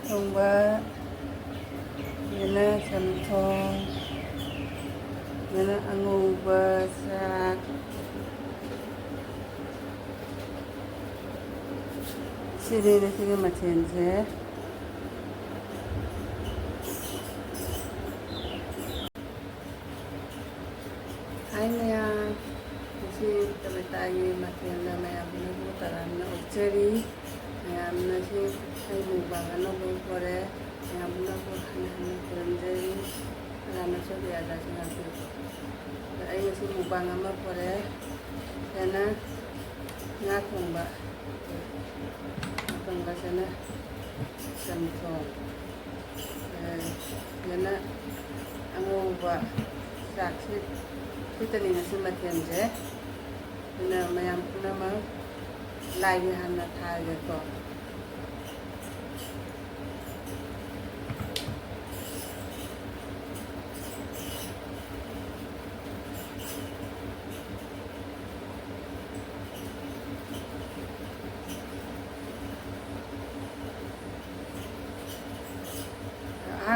thongba, yana samthong, yana angauba sak, siga mathense hai mayam si tamitagi mathena mayam nabu taramna uchari mayam nasi hai mukbang anobu kore mayam nabu hana kuranjari alana sobi ada singapi ai nasi mukbang ama kore yana nga thongba sana samthong yana angauba sak sitani ngasi mathense na mayam punama lagi hana thage ko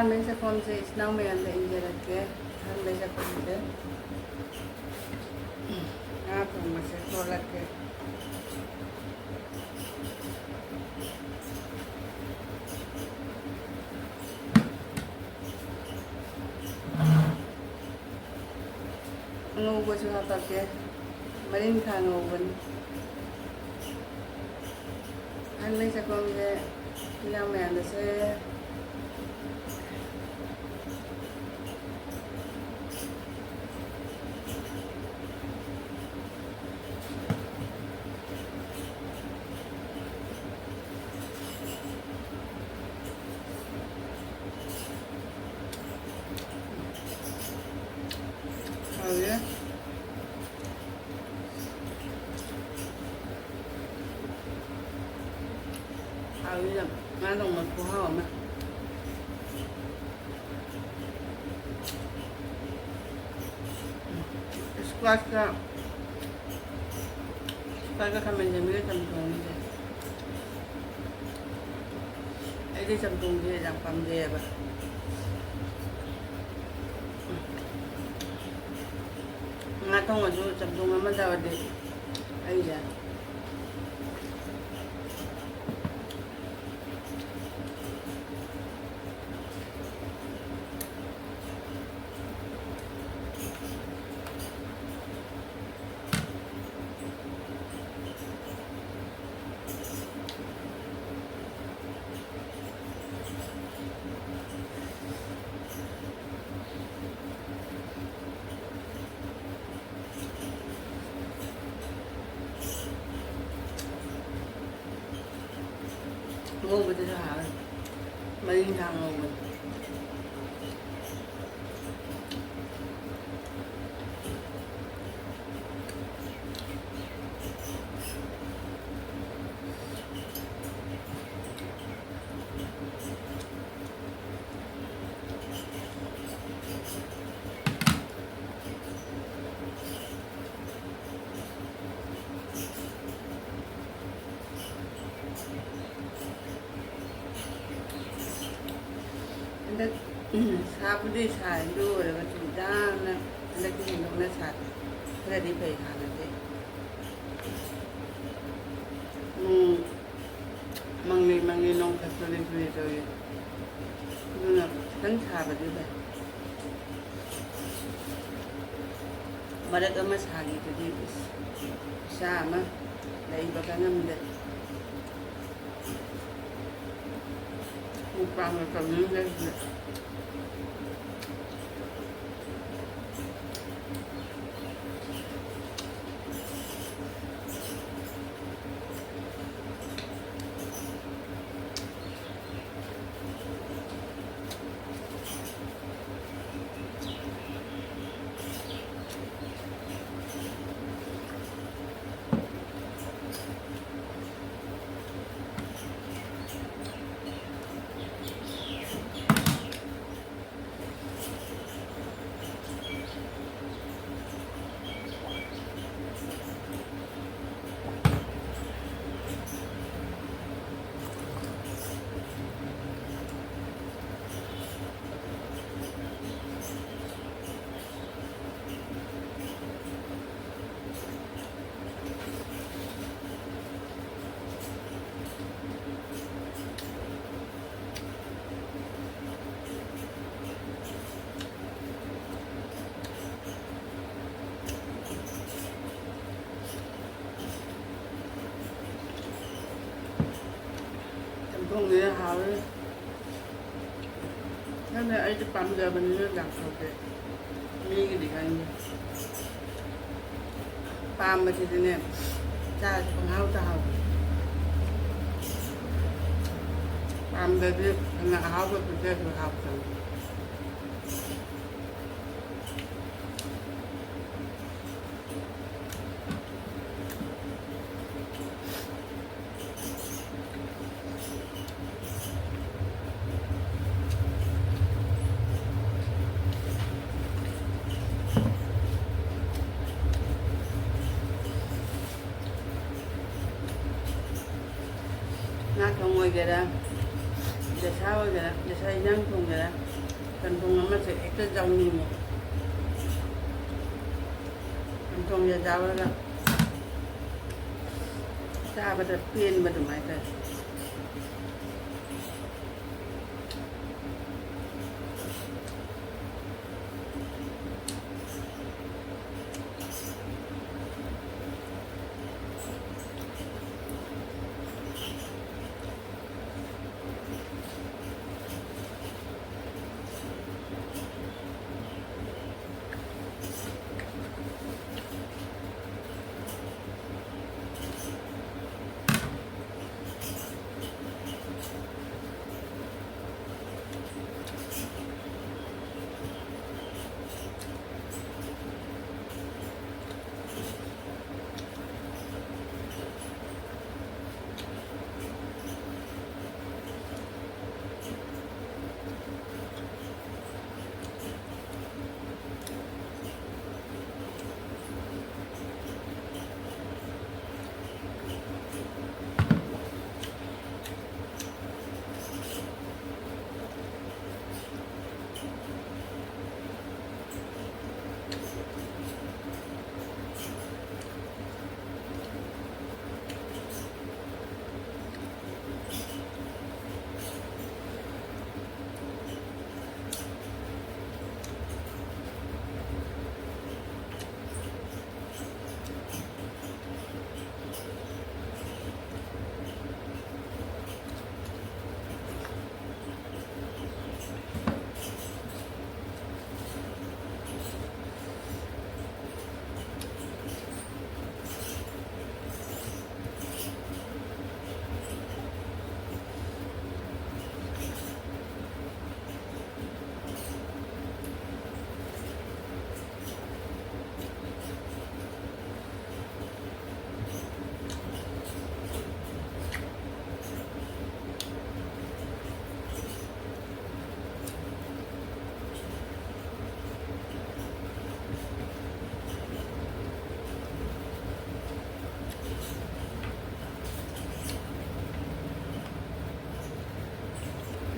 में से कौन से स्नाव में अंदर इंजर रख के हर में से कौन से आप में से तो रख के ngô của chúng ta kia mấy thằng ngô vẫn anh lấy cho con cái nhau mẹ nó sẽ ya là ăn đồng mật của họ mà squash ka kami jamil campung je ai di campung je yang pam je ba ngatong aja campung ama dawa de ai ya ngô bên đây hả mấy thằng ngô bên 사부디 사이도 내가 진짜 나 이렇게 생각나 사 그래도 배 가는데 망리 농 가서는 그래도 누나 상차가 되다 말에 가면 사기 되지 사마 내가 가는데 mukbang을 가면 왜 하을 근데 아직 밤 잡으면 약속돼 미기 네가 이제 밤 마치더니 자 지금 하우다 밤 되지 그냥 하우가 그때 그 하우다 나 동호회라 이제 샤워라 이제 사이장 동회라 전통하면서 액자 정리모 전통에 잡아라 잡아다 피엔 받을 말까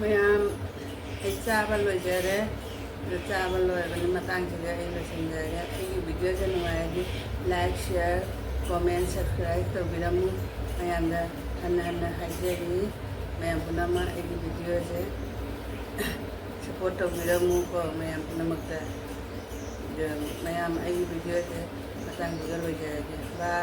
Mày cha ba lôi giờ đấy rồi cha ba lôi bên mà tăng cho cái là sinh ra cái video cho nó đi like share comment subscribe to bilamu mày ăn đó anh hay chơi đi mày ăn pun nama cái video chứ support to bilamu ko mày ăn pun nama ta mày ăn cái video chứ mà tăng cho cái lôi giờ bye.